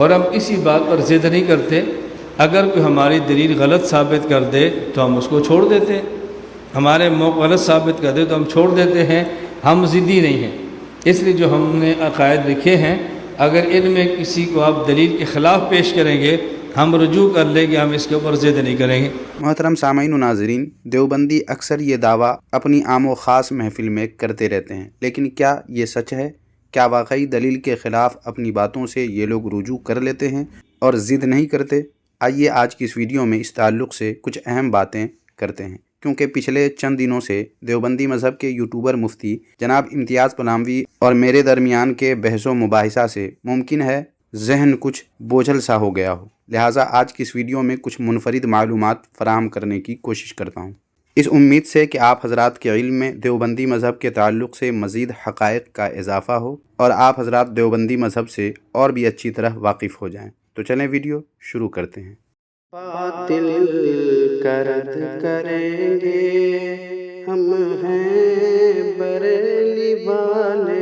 اور ہم اسی بات پر ضد نہیں کرتے. اگر کوئی ہماری دلیل غلط ثابت کر دے تو ہم اس کو چھوڑ دیتے ہیں، ہمارے موقع غلط ثابت کر دے تو ہم چھوڑ دیتے ہیں. ہم ضدی نہیں ہیں. اس لیے جو ہم نے عقائد لکھے ہیں، اگر ان میں کسی کو آپ دلیل کے خلاف پیش کریں گے ہم رجوع کر لیں گے، ہم اس کے اوپر ضد نہیں کریں گے. محترم سامعین و ناظرین، دیوبندی اکثر یہ دعویٰ اپنی عام و خاص محفل میں کرتے رہتے ہیں، لیکن کیا یہ سچ ہے؟ کیا واقعی دلیل کے خلاف اپنی باتوں سے یہ لوگ رجوع کر لیتے ہیں اور ضد نہیں کرتے؟ آئیے آج کی اس ویڈیو میں اس تعلق سے کچھ اہم باتیں کرتے ہیں، کیونکہ پچھلے چند دنوں سے دیوبندی مذہب کے یوٹیوبر مفتی جناب امتیاز پلاموی اور میرے درمیان کے بحث و مباحثہ سے ممکن ہے ذہن کچھ بوجھل سا ہو گیا ہو، لہٰذا آج کی اس ویڈیو میں کچھ منفرد معلومات فراہم کرنے کی کوشش کرتا ہوں، اس امید سے کہ آپ حضرات کے علم میں دیوبندی مذہب کے تعلق سے مزید حقائق کا اضافہ ہو اور آپ حضرات دیوبندی مذہب سے اور بھی اچھی طرح واقف ہو جائیں. تو چلیں ویڈیو شروع کرتے ہیں. باطل کرد کریں گے ہم ہیں بریلی والے.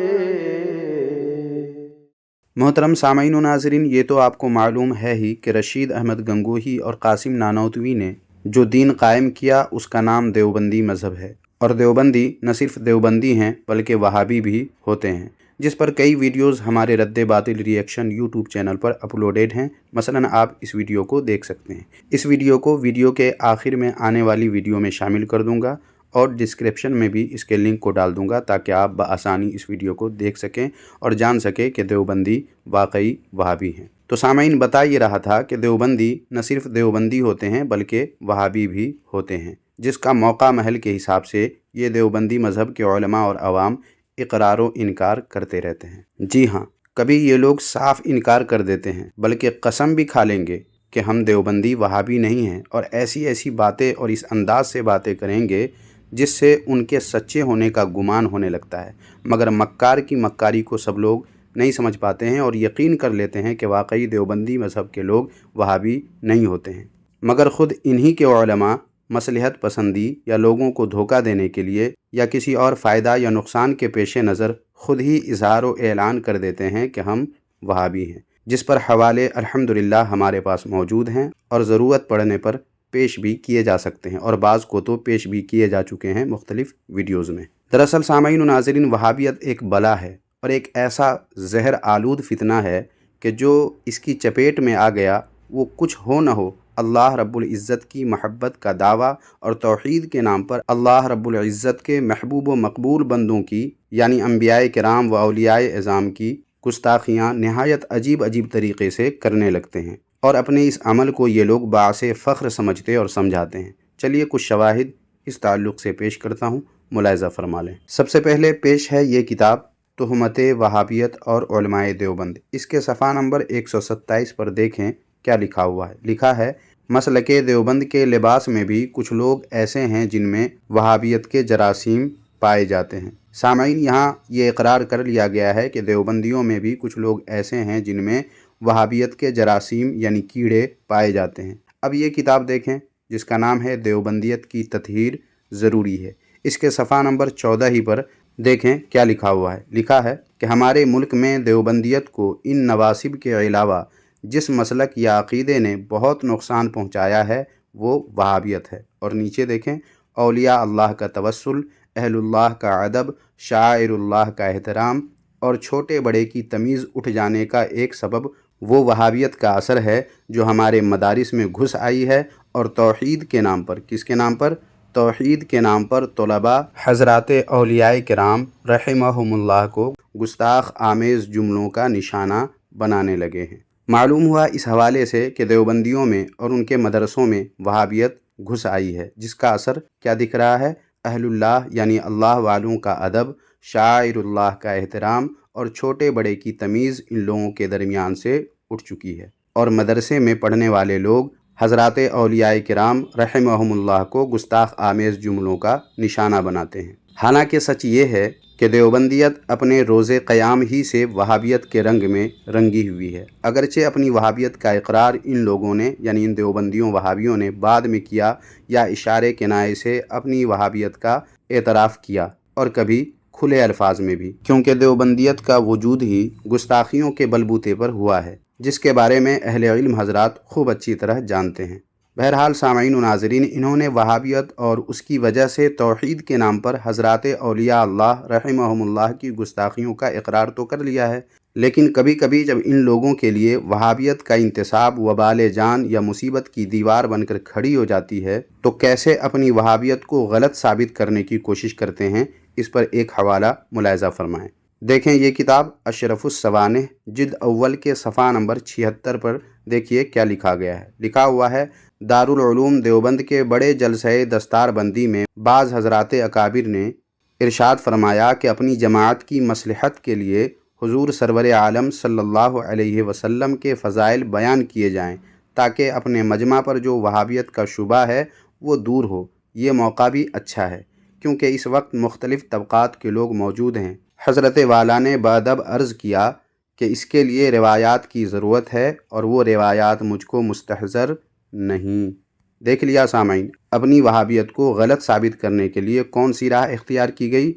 محترم سامعین و ناظرین، یہ تو آپ کو معلوم ہے ہی کہ رشید احمد گنگوہی اور قاسم نانوتوی نے جو دین قائم کیا اس کا نام دیوبندی مذہب ہے، اور دیوبندی نہ صرف دیوبندی ہیں بلکہ وہابی بھی ہوتے ہیں، جس پر کئی ویڈیوز ہمارے رد باطل ری ایکشن یوٹیوب چینل پر اپلوڈیڈ ہیں. مثلا آپ اس ویڈیو کو دیکھ سکتے ہیں. اس ویڈیو کو ویڈیو کے آخر میں آنے والی ویڈیو میں شامل کر دوں گا اور ڈسکرپشن میں بھی اس کے لنک کو ڈال دوں گا تاکہ آپ بآسانی اس ویڈیو کو دیکھ سکیں اور جان سکیں کہ دیوبندی واقعی وہابی ہیں. تو سامعین، بتا یہ رہا تھا کہ دیوبندی نہ صرف دیوبندی ہوتے ہیں بلکہ وہابی بھی ہوتے ہیں، جس کا موقع محل کے حساب سے یہ دیوبندی مذہب کے علماء اور عوام اقرار و انکار کرتے رہتے ہیں. جی ہاں، کبھی یہ لوگ صاف انکار کر دیتے ہیں بلکہ قسم بھی کھا لیں گے کہ ہم دیوبندی وہابی نہیں ہیں، اور ایسی ایسی باتیں اور اس انداز سے باتیں کریں گے جس سے ان کے سچے ہونے کا گمان ہونے لگتا ہے. مگر مکار کی مکاری کو سب لوگ نہیں سمجھ پاتے ہیں اور یقین کر لیتے ہیں کہ واقعی دیوبندی مذہب کے لوگ وہابی نہیں ہوتے ہیں، مگر خود انہی کے علماء مصلحت پسندی یا لوگوں کو دھوکہ دینے کے لیے یا کسی اور فائدہ یا نقصان کے پیش نظر خود ہی اظہار و اعلان کر دیتے ہیں کہ ہم وہابی ہیں، جس پر حوالے الحمدللہ ہمارے پاس موجود ہیں اور ضرورت پڑنے پر پیش بھی کیے جا سکتے ہیں، اور بعض کو تو پیش بھی کیے جا چکے ہیں مختلف ویڈیوز میں. دراصل سامعین و ناظرین، وہابیت ایک بلا ہے اور ایک ایسا زہر آلود فتنہ ہے کہ جو اس کی چپیٹ میں آ گیا وہ کچھ ہو نہ ہو اللہ رب العزت کی محبت کا دعویٰ اور توحید کے نام پر اللہ رب العزت کے محبوب و مقبول بندوں کی یعنی انبیاء کرام و اولیاء اعظام کی گستاخیاں نہایت عجیب عجیب طریقے سے کرنے لگتے ہیں، اور اپنے اس عمل کو یہ لوگ باعث فخر سمجھتے اور سمجھاتے ہیں. چلیے کچھ شواہد اس تعلق سے پیش کرتا ہوں، ملاحظہ فرما لیں. سب سے پہلے پیش ہے یہ کتاب تہمت وہابیت اور علماء دیوبند. اس کے صفحہ نمبر 127 پر دیکھیں کیا لکھا ہوا ہے. لکھا ہے: مسلک دیوبند کے لباس میں بھی کچھ لوگ ایسے ہیں جن میں وہابیت کے جراثیم پائے جاتے ہیں. سامعین، یہاں یہ اقرار کر لیا گیا ہے کہ دیوبندیوں میں بھی کچھ لوگ ایسے ہیں جن میں وہابیت کے جراثیم یعنی کیڑے پائے جاتے ہیں. اب یہ کتاب دیکھیں جس کا نام ہے دیوبندیت کی تطہیر ضروری ہے. اس کے صفحہ نمبر 14 ہی پر دیکھیں کیا لکھا ہوا ہے. لکھا ہے کہ ہمارے ملک میں دیوبندیت کو ان نواسب کے علاوہ جس مسلک یا عقیدے نے بہت نقصان پہنچایا ہے وہ وہابیت ہے. اور نیچے دیکھیں: اولیاء اللہ کا توسل، اہل اللہ کا ادب، شاعر اللہ کا احترام اور چھوٹے بڑے کی تمیز اٹھ جانے کا ایک سبب وہ وہابیت کا اثر ہے جو ہمارے مدارس میں گھس آئی ہے، اور توحید کے نام پر، کس کے نام پر؟ توحید کے نام پر طلباء حضرات اولیاء کرام رحمہم اللہ کو گستاخ آمیز جملوں کا نشانہ بنانے لگے ہیں. معلوم ہوا اس حوالے سے کہ دیوبندیوں میں اور ان کے مدرسوں میں وہابیت گھس آئی ہے، جس کا اثر کیا دکھ رہا ہے؟ اہل اللہ یعنی اللہ والوں کا ادب، شاعر اللہ کا احترام اور چھوٹے بڑے کی تمیز ان لوگوں کے درمیان سے اٹھ چکی ہے، اور مدرسے میں پڑھنے والے لوگ حضرات اولیاء کرام رحمہم اللہ کو گستاخ آمیز جملوں کا نشانہ بناتے ہیں. حالانکہ سچ یہ ہے کہ دیوبندیت اپنے روز قیام ہی سے وہابیت کے رنگ میں رنگی ہوئی ہے، اگرچہ اپنی وہابیت کا اقرار ان لوگوں نے یعنی ان دیوبندیوں وہابیوں نے بعد میں کیا یا اشارے کنائے سے اپنی وہابیت کا اعتراف کیا، اور کبھی کھلے الفاظ میں بھی، کیونکہ دیوبندیت کا وجود ہی گستاخیوں کے بلبوتے پر ہوا ہے. جس کے بارے میں اہل علم حضرات خوب اچھی طرح جانتے ہیں۔ بہرحال سامعین و ناظرین، انہوں نے وہابیت اور اس کی وجہ سے توحید کے نام پر حضرات اولیاء اللہ رحمہم اللہ کی گستاخیوں کا اقرار تو کر لیا ہے، لیکن کبھی کبھی جب ان لوگوں کے لیے وہابیت کا انتساب وبال جان یا مصیبت کی دیوار بن کر کھڑی ہو جاتی ہے تو کیسے اپنی وہابیت کو غلط ثابت کرنے کی کوشش کرتے ہیں، اس پر ایک حوالہ ملاحظہ فرمائیں۔ دیکھیں یہ کتاب اشرف السوانح جلد اول کے صفحہ نمبر 76 پر دیکھیے کیا لکھا گیا ہے۔ لکھا ہوا ہے، دارالعلوم دیوبند کے بڑے جلسہ دستار بندی میں بعض حضرات اکابر نے ارشاد فرمایا کہ اپنی جماعت کی مصلحت کے لیے حضور سرور عالم صلی اللہ علیہ وسلم کے فضائل بیان کیے جائیں تاکہ اپنے مجمع پر جو وہابیت کا شبہ ہے وہ دور ہو۔ یہ موقع بھی اچھا ہے کیونکہ اس وقت مختلف طبقات کے لوگ موجود ہیں۔ حضرت والا نے بادب عرض کیا کہ اس کے لیے روایات کی ضرورت ہے اور وہ روایات مجھ کو مستحضر نہیں۔ دیکھ لیا سامعین، اپنی وہابیت کو غلط ثابت کرنے کے لیے کون سی راہ اختیار کی گئی؟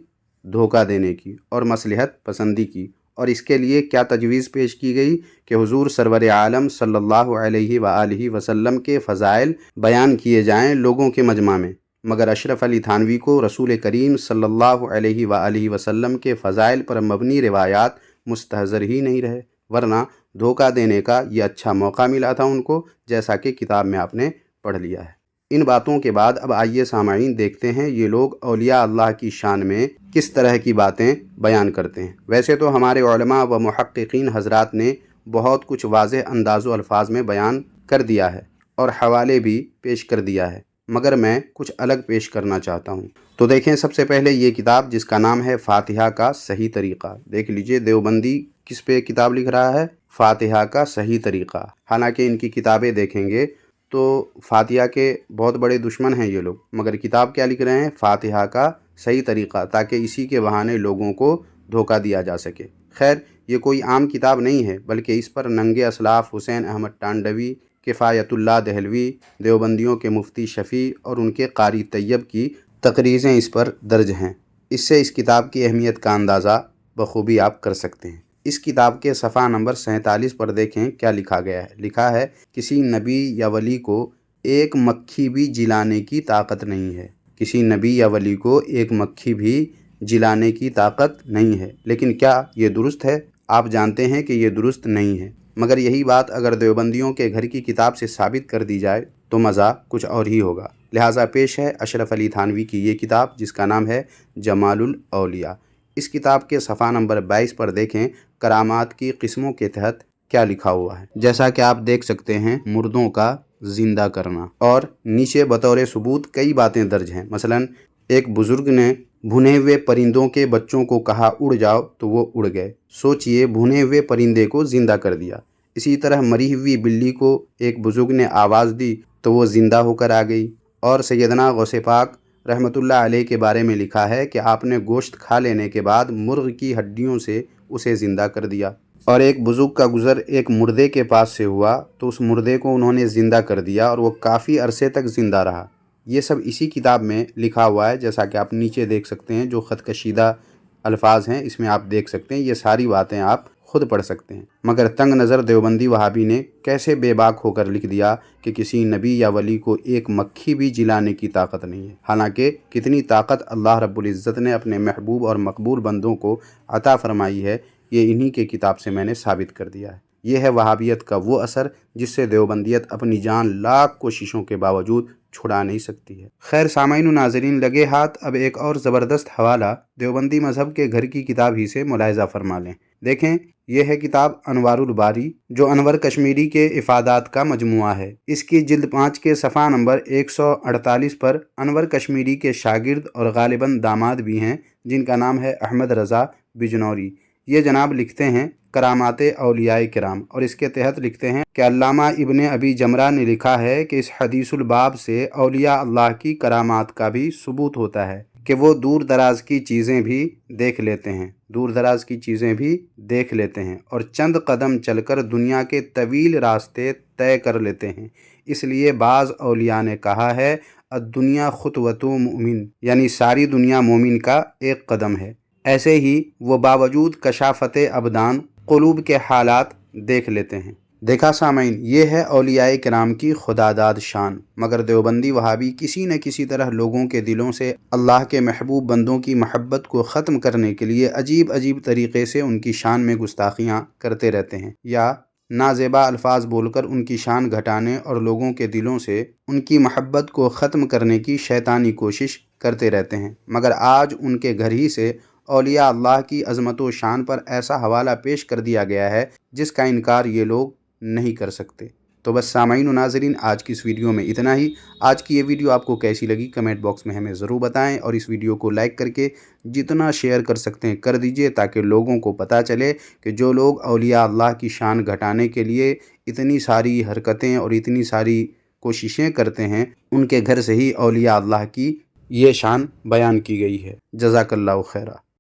دھوکہ دینے کی اور مصلحت پسندی کی۔ اور اس کے لیے کیا تجویز پیش کی گئی کہ حضور سرور عالم صلی اللہ علیہ وآلہ وسلم کے فضائل بیان کیے جائیں لوگوں کے مجمع میں، مگر اشرف علی تھانوی کو رسول کریم صلی اللہ علیہ وآلہ وسلم کے فضائل پر مبنی روایات مستحضر ہی نہیں رہے، ورنہ دھوکہ دینے کا یہ اچھا موقع ملا تھا ان کو، جیسا کہ کتاب میں آپ نے پڑھ لیا ہے۔ ان باتوں کے بعد اب آئیے سامعین دیکھتے ہیں یہ لوگ اولیاء اللہ کی شان میں کس طرح کی باتیں بیان کرتے ہیں۔ ویسے تو ہمارے علماء و محققین حضرات نے بہت کچھ واضح انداز و الفاظ میں بیان کر دیا ہے اور حوالے بھی پیش کر دیا ہے، مگر میں کچھ الگ پیش کرنا چاہتا ہوں۔ تو دیکھیں سب سے پہلے یہ کتاب جس کا نام ہے فاتحہ کا صحیح طریقہ۔ دیکھ لیجئے دیوبندی کس پہ کتاب لکھ رہا ہے؟ فاتحہ کا صحیح طریقہ۔ حالانکہ ان کی کتابیں دیکھیں گے تو فاتحہ کے بہت بڑے دشمن ہیں یہ لوگ، مگر کتاب کیا لکھ رہے ہیں؟ فاتحہ کا صحیح طریقہ، تاکہ اسی کے بہانے لوگوں کو دھوکہ دیا جا سکے۔ خیر یہ کوئی عام کتاب نہیں ہے، بلکہ اس پر ننگے اسلاف حسین احمد ٹانڈوی، کفایت اللہ دہلوی، دیوبندیوں کے مفتی شفیع اور ان کے قاری طیب کی تقریریں اس پر درج ہیں۔ اس سے اس کتاب کی اہمیت کا اندازہ بخوبی آپ کر سکتے ہیں۔ اس کتاب کے صفحہ نمبر 47 پر دیکھیں کیا لکھا گیا ہے۔ لکھا ہے، کسی نبی یا ولی کو ایک مکھی بھی جلانے کی طاقت نہیں ہے۔ کسی نبی یا ولی کو ایک مکھی بھی جلانے کی طاقت نہیں ہے۔ لیکن کیا یہ درست ہے؟ آپ جانتے ہیں کہ یہ درست نہیں ہے، مگر یہی بات اگر دیوبندیوں کے گھر کی کتاب سے ثابت کر دی جائے تو مزہ کچھ اور ہی ہوگا۔ لہٰذا پیش ہے اشرف علی تھانوی کی یہ کتاب جس کا نام ہے جمال الاولیاء۔ اس کتاب کے صفحہ نمبر 22 پر دیکھیں کرامات کی قسموں کے تحت کیا لکھا ہوا ہے۔ جیسا کہ آپ دیکھ سکتے ہیں، مردوں کا زندہ کرنا، اور نیچے بطور ثبوت کئی باتیں درج ہیں۔ مثلا ایک بزرگ نے بھنے ہوئے پرندوں کے بچوں کو کہا اڑ جاؤ تو وہ اڑ گئے۔ سوچئے، بھنے ہوئے پرندے کو زندہ کر دیا۔ اسی طرح مری ہوئی بلی کو ایک بزرگ نے آواز دی تو وہ زندہ ہو کر آ گئی۔ اور سیدنا غوث پاک رحمۃ اللہ علیہ کے بارے میں لکھا ہے کہ آپ نے گوشت کھا لینے کے بعد مرغ کی ہڈیوں سے اسے زندہ کر دیا۔ اور ایک بزرگ کا گزر ایک مردے کے پاس سے ہوا تو اس مردے کو انہوں نے زندہ کر دیا اور وہ کافی عرصے تک زندہ رہا۔ یہ سب اسی کتاب میں لکھا ہوا ہے، جیسا کہ آپ نیچے دیکھ سکتے ہیں، جو خط کشیدہ الفاظ ہیں اس میں آپ دیکھ سکتے ہیں۔ یہ ساری باتیں آپ خود پڑھ سکتے ہیں۔ مگر تنگ نظر دیوبندی وہابی نے کیسے بے باک ہو کر لکھ دیا کہ کسی نبی یا ولی کو ایک مکھی بھی جلانے کی طاقت نہیں ہے، حالانکہ کتنی طاقت اللہ رب العزت نے اپنے محبوب اور مقبول بندوں کو عطا فرمائی ہے، یہ انہی کے کتاب سے میں نے ثابت کر دیا ہے۔ یہ ہے وہابیت کا وہ اثر جس سے دیوبندیت اپنی جان لاکھ کوششوں کے باوجود چھڑا نہیں سکتی ہے۔ خیر سامعین و ناظرین، لگے ہاتھ اب ایک اور زبردست حوالہ دیوبندی مذہب کے گھر کی کتاب ہی سے ملاحظہ فرما لیں۔ دیکھیں یہ ہے کتاب انوار الباری، جو انور کشمیری کے افادات کا مجموعہ ہے۔ اس کی جلد 5 کے صفحہ نمبر 148 پر انور کشمیری کے شاگرد اور غالباً داماد بھی ہیں، جن کا نام ہے احمد رضا بجنوری، یہ جناب لکھتے ہیں کرامات اولیاء کرام، اور اس کے تحت لکھتے ہیں کہ علامہ ابن ابی جمرہ نے لکھا ہے کہ اس حدیث الباب سے اولیاء اللہ کی کرامات کا بھی ثبوت ہوتا ہے کہ وہ دور دراز کی چیزیں بھی دیکھ لیتے ہیں، دور دراز کی چیزیں بھی دیکھ لیتے ہیں اور چند قدم چل کر دنیا کے طویل راستے طے کر لیتے ہیں۔ اس لیے بعض اولیاء نے کہا ہے الدنیا خطوۃ مؤمن، یعنی ساری دنیا مومن کا ایک قدم ہے۔ ایسے ہی وہ باوجود کشافت ابدان قلوب کے حالات دیکھ لیتے ہیں۔ دیکھا سامعین، یہ ہے اولیاء کرام کی خداداد شان، مگر دیوبندی وہابی کسی نہ کسی طرح لوگوں کے دلوں سے اللہ کے محبوب بندوں کی محبت کو ختم کرنے کے لیے عجیب عجیب طریقے سے ان کی شان میں گستاخیاں کرتے رہتے ہیں، یا نازیبا الفاظ بول کر ان کی شان گھٹانے اور لوگوں کے دلوں سے ان کی محبت کو ختم کرنے کی شیطانی کوشش کرتے رہتے ہیں۔ مگر آج ان کے گھر ہی سے اولیاء اللہ کی عظمت و شان پر ایسا حوالہ پیش کر دیا گیا ہے جس کا انکار یہ لوگ نہیں کر سکتے۔ تو بس سامعین و ناظرین، آج کی اس ویڈیو میں اتنا ہی۔ آج کی یہ ویڈیو آپ کو کیسی لگی کمنٹ باکس میں ہمیں ضرور بتائیں، اور اس ویڈیو کو لائک کر کے جتنا شیئر کر سکتے ہیں کر دیجئے، تاکہ لوگوں کو پتہ چلے کہ جو لوگ اولیاء اللہ کی شان گھٹانے کے لیے اتنی ساری حرکتیں اور اتنی ساری کوششیں کرتے ہیں، ان کے گھر سے ہی اولیاء اللہ کی یہ شان بیان کی گئی ہے۔ جزاک اللہ خیرہ۔